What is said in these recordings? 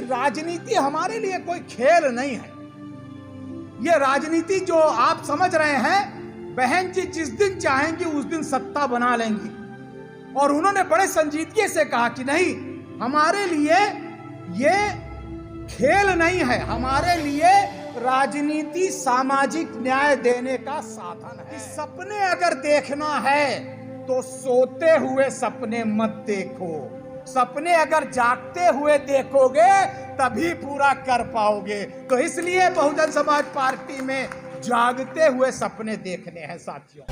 राजनीति हमारे लिए कोई खेल नहीं है। ये राजनीति जो आप समझ रहे हैं, बहन जी जिस दिन चाहेंगी उस दिन सत्ता बना लेंगी। और उन्होंने बड़े संजीदगी से कहा कि नहीं, हमारे लिए ये खेल नहीं है, हमारे लिए राजनीति सामाजिक न्याय देने का साधन है। सपने अगर देखना है तो सोते हुए सपने मत देखो, सपने अगर जागते हुए देखोगे तभी पूरा कर पाओगे। तो इसलिए बहुजन समाज पार्टी में जागते हुए सपने देखने हैं साथियों।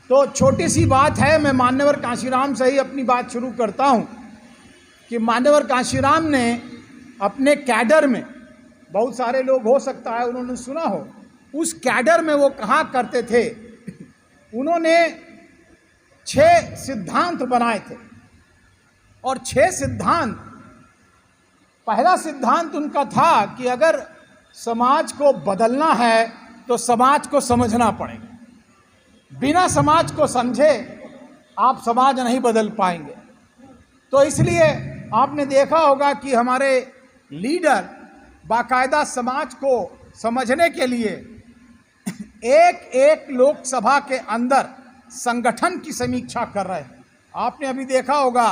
तो छोटी सी बात है, मैं मान्यवर कांशीराम से ही अपनी बात शुरू करता हूं कि मान्यवर कांशीराम ने अपने कैडर में, बहुत सारे लोग हो सकता है उन्होंने सुना हो, उस कैडर में वो कहा करते थे, उन्होंने 6 सिद्धांत बनाए थे। और 6 सिद्धांत, पहला सिद्धांत उनका था कि अगर समाज को बदलना है तो समाज को समझना पड़ेगा। बिना समाज को समझे आप समाज नहीं बदल पाएंगे। तो इसलिए आपने देखा होगा कि हमारे लीडर बाकायदा समाज को समझने के लिए एक लोकसभा के अंदर संगठन की समीक्षा कर रहे हैं। आपने अभी देखा होगा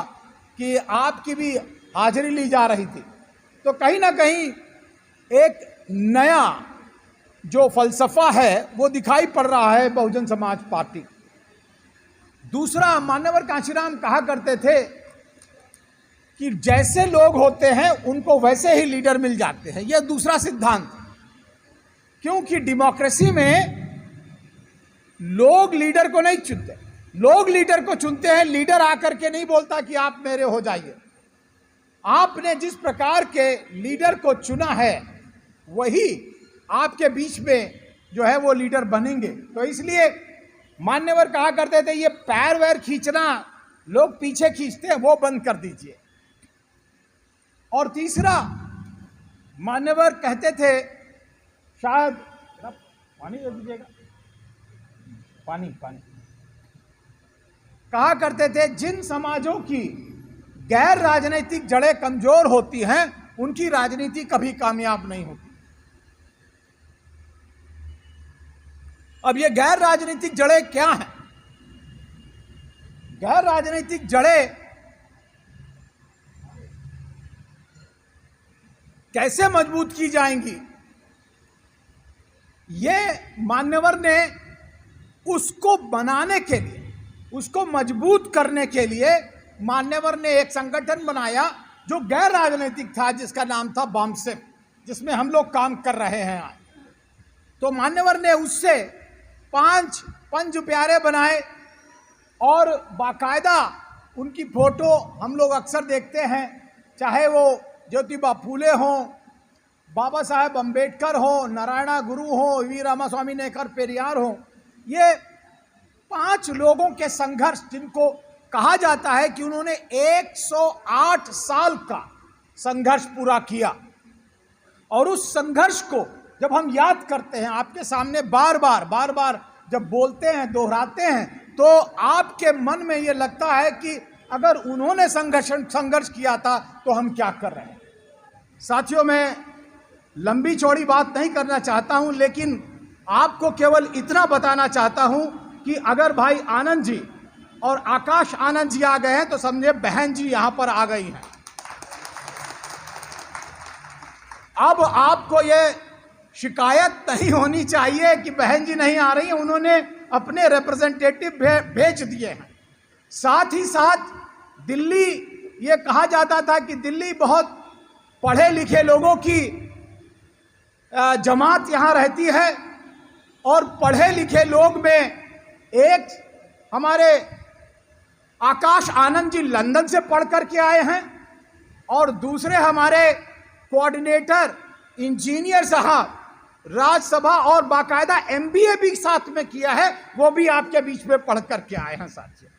कि आपकी भी हाजिरी ली जा रही थी। तो कहीं ना कहीं एक नया जो फलसफा है वो दिखाई पड़ रहा है बहुजन समाज पार्टी। दूसरा, मान्यवर कांशीराम कहा करते थे कि जैसे लोग होते हैं उनको वैसे ही लीडर मिल जाते हैं। यह दूसरा सिद्धांत, क्योंकि डेमोक्रेसी में लोग लीडर को नहीं चुनते, लोग लीडर को चुनते हैं। लीडर आकर के नहीं बोलता कि आप मेरे हो जाइए। आपने जिस प्रकार के लीडर को चुना है वही आपके बीच में जो है वो लीडर बनेंगे। तो इसलिए मान्यवर कहा करते थे, ये पैर वैर खींचना लोग पीछे खींचते हैं वो बंद कर दीजिए। और तीसरा, मान्यवर कहते थे, शायद पानी दे दीजिएगा, पानी कहा करते थे, जिन समाजों की गैर राजनीतिक जड़ें कमजोर होती हैं उनकी राजनीति कभी कामयाब नहीं होती। अब ये गैर राजनीतिक जड़ें क्या हैं? गैर राजनीतिक जड़ें कैसे मजबूत की जाएंगी? ये मान्यवर ने उसको बनाने के लिए, उसको मजबूत करने के लिए मान्यवर ने एक संगठन बनाया जो गैर राजनीतिक था, जिसका नाम था बामसेफ, जिसमें हम लोग काम कर रहे हैं आज। तो मान्यवर ने उससे 5 पंच प्यारे बनाए और बाकायदा उनकी फोटो हम लोग अक्सर देखते हैं, चाहे वो ज्योतिबा फूले हों, बाबा साहेब अम्बेडकर हो, नारायणा गुरु हो, वी रामास्वामी नेकर पेरियार हो। ये 5 लोगों के संघर्ष, जिनको कहा जाता है कि उन्होंने 108 साल का संघर्ष पूरा किया। और उस संघर्ष को जब हम याद करते हैं, आपके सामने बार बार जब बोलते हैं, दोहराते हैं, तो आपके मन में ये लगता है कि अगर उन्होंने संघर्ष किया था तो हम क्या कर रहे हैं। साथियों, मैं लंबी चौड़ी बात नहीं करना चाहता हूं, लेकिन आपको केवल इतना बताना चाहता हूं कि अगर भाई आनंद जी और आकाश आनंद जी आ गए हैं तो समझे बहन जी यहां पर आ गई हैं। अब आपको ये शिकायत नहीं होनी चाहिए कि बहन जी नहीं आ रही हैं, उन्होंने अपने रिप्रेजेंटेटिव भेज दिए हैं। साथ ही साथ दिल्ली, ये कहा जाता था कि दिल्ली बहुत पढ़े लिखे लोगों की जमात यहाँ रहती है, और पढ़े लिखे लोग में एक हमारे आकाश आनंद जी लंदन से पढ़ करके आए हैं, और दूसरे हमारे कोऑर्डिनेटर इंजीनियर साहब राज्यसभा और बाकायदा MBA भी साथ में किया है, वो भी आपके बीच में पढ़ करके आए हैं साथियों।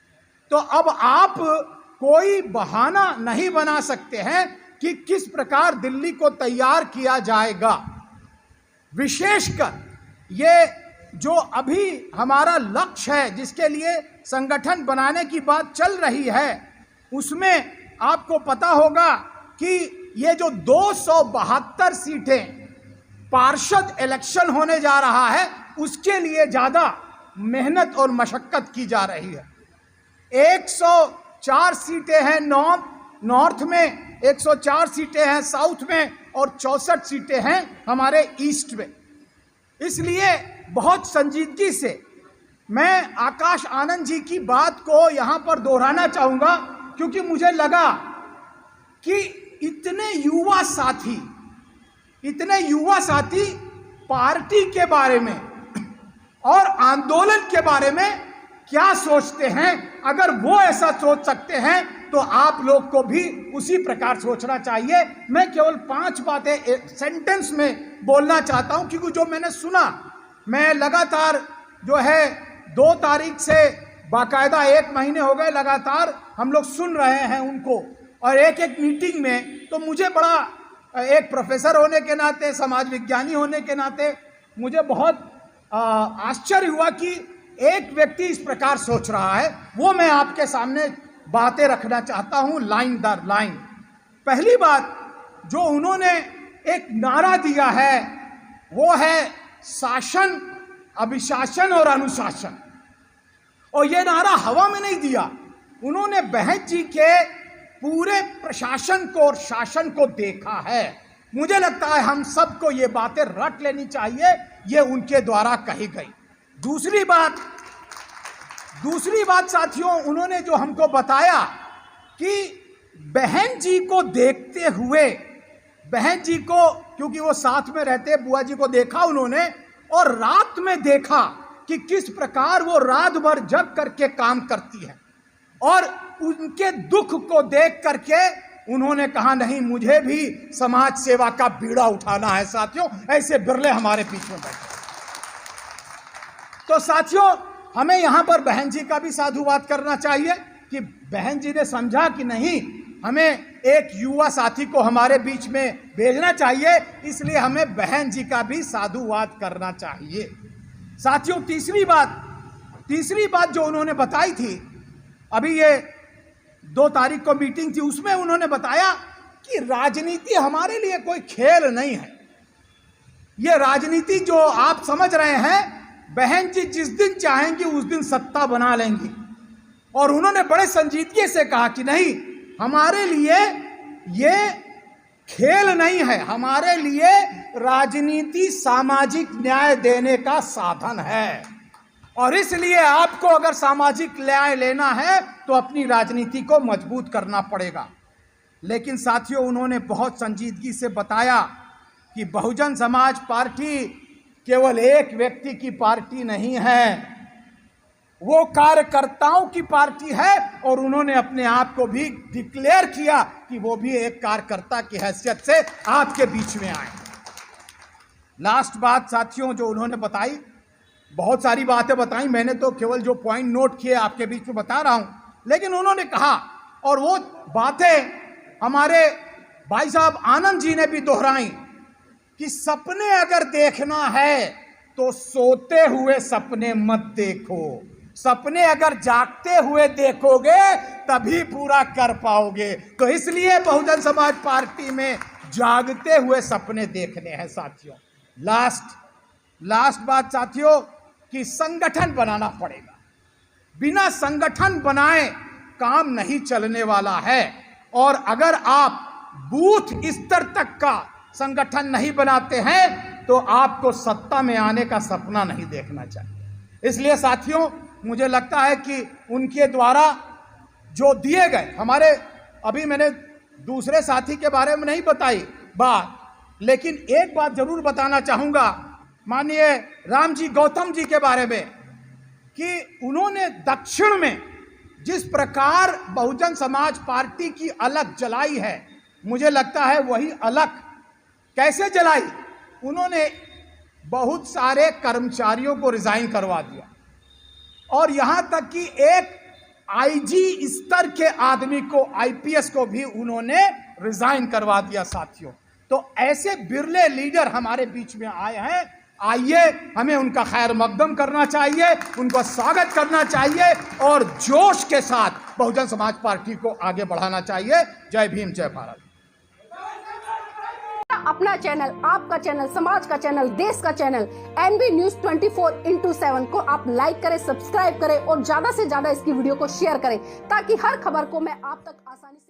तो अब आप कोई बहाना नहीं बना सकते हैं कि किस प्रकार दिल्ली को तैयार किया जाएगा। विशेषकर ये जो अभी हमारा लक्ष्य है, जिसके लिए संगठन बनाने की बात चल रही है, उसमें आपको पता होगा कि ये जो 272 सीटें पार्षद इलेक्शन होने जा रहा है, उसके लिए ज़्यादा मेहनत और मशक्क़त की जा रही है। 104 सीटें हैं नॉर्थ में, 104 सीटें हैं साउथ में, और 64 सीटें हैं हमारे ईस्ट में। इसलिए बहुत संजीदगी से मैं आकाश आनंद जी की बात को यहाँ पर दोहराना चाहूँगा, क्योंकि मुझे लगा कि इतने युवा साथी पार्टी के बारे में और आंदोलन के बारे में क्या सोचते हैं। अगर वो ऐसा सोच सकते हैं तो आप लोग को भी उसी प्रकार सोचना चाहिए। मैं केवल 5 बातें सेंटेंस में बोलना चाहता हूं, क्योंकि जो मैंने सुना, मैं लगातार जो है 2 तारीख से बाकायदा 1 महीने हो गए लगातार हम लोग सुन रहे हैं उनको, और एक मीटिंग में तो मुझे बड़ा, एक प्रोफेसर होने के नाते, समाज विज्ञानी होने के नाते मुझे बहुत आश्चर्य हुआ कि एक व्यक्ति इस प्रकार सोच रहा है। वो मैं आपके सामने बातें रखना चाहता हूं लाइन दर लाइन। पहली बात जो उन्होंने एक नारा दिया है वो है शासन, अभिशासन और अनुशासन। और ये नारा हवा में नहीं दिया, उन्होंने बहन जी के पूरे प्रशासन को और शासन को देखा है। मुझे लगता है हम सबको ये बातें रट लेनी चाहिए, ये उनके द्वारा कही गई। दूसरी बात साथियों, उन्होंने जो हमको बताया कि बहन जी को देखते हुए, बहन जी को, क्योंकि वो साथ में रहते, बुआ जी को देखा उन्होंने, और रात में देखा कि किस प्रकार वो रात भर जग करके काम करती है, और उनके दुख को देख करके उन्होंने कहा नहीं, मुझे भी समाज सेवा का बीड़ा उठाना है। साथियों, ऐसे बिरले हमारे बीच में बैठे। तो साथियों, हमें यहां पर बहन जी का भी साधुवाद करना चाहिए कि बहन जी ने समझा कि नहीं, हमें एक युवा साथी को हमारे बीच में भेजना चाहिए, इसलिए हमें बहन जी का भी साधुवाद करना चाहिए। साथियों, तीसरी बात जो उन्होंने बताई थी, अभी ये 2 तारीख को मीटिंग थी, उसमें उन्होंने बताया कि राजनीति हमारे लिए कोई खेल नहीं है। ये राजनीति जो आप समझ रहे हैं, बहन जी जिस दिन चाहेंगी उस दिन सत्ता बना लेंगी। और उन्होंने बड़े संजीदगी से कहा कि नहीं, हमारे लिए ये खेल नहीं है, हमारे लिए राजनीति सामाजिक न्याय देने का साधन है, और इसलिए आपको अगर सामाजिक न्याय लेना है तो अपनी राजनीति को मजबूत करना पड़ेगा। लेकिन साथियों, उन्होंने बहुत संजीदगी से बताया कि बहुजन समाज पार्टी केवल एक व्यक्ति की पार्टी नहीं है, वो कार्यकर्ताओं की पार्टी है, और उन्होंने अपने आप को भी डिक्लेयर किया कि वो भी एक कार्यकर्ता की हैसियत से आपके बीच में आए। लास्ट बात साथियों जो उन्होंने बताई, बहुत सारी बातें बताई, मैंने तो केवल जो पॉइंट नोट किए आपके बीच में बता रहा हूं, लेकिन उन्होंने कहा, और वो बातें हमारे भाई साहब आनंद जी ने भी दोहराई, कि सपने अगर देखना है तो सोते हुए सपने मत देखो, सपने अगर जागते हुए देखोगे तभी पूरा कर पाओगे। तो इसलिए बहुजन समाज पार्टी में जागते हुए सपने देखने हैं साथियों। लास्ट बात साथियों, कि संगठन बनाना पड़ेगा। बिना संगठन बनाए काम नहीं चलने वाला है, और अगर आप बूथ स्तर तक का संगठन नहीं बनाते हैं तो आपको सत्ता में आने का सपना नहीं देखना चाहिए। इसलिए साथियों, मुझे लगता है कि उनके द्वारा जो दिए गए, हमारे अभी मैंने दूसरे साथी के बारे में नहीं बताई बात, लेकिन एक बात जरूर बताना चाहूँगा माननीय राम जी गौतम जी के बारे में, कि उन्होंने दक्षिण में जिस प्रकार बहुजन समाज पार्टी की अलग जलाई है, मुझे लगता है वही अलग कैसे जलाई। उन्होंने बहुत सारे कर्मचारियों को रिजाइन करवा दिया, और यहां तक कि एक आईजी स्तर के आदमी को, आईपीएस को भी उन्होंने रिजाइन करवा दिया साथियों। तो ऐसे बिरले लीडर हमारे बीच में आए हैं, आइए, हमें उनका खैर मकदम करना चाहिए, उनको स्वागत करना चाहिए और जोश के साथ बहुजन समाज पार्टी को आगे बढ़ाना चाहिए। जय भीम, जय भारत। अपना चैनल, आपका चैनल, समाज का चैनल, देश का चैनल NB News 24/7 को आप लाइक करें, सब्सक्राइब करें और ज्यादा से ज्यादा इसकी वीडियो को शेयर करें ताकि हर खबर को मैं आप तक आसानी से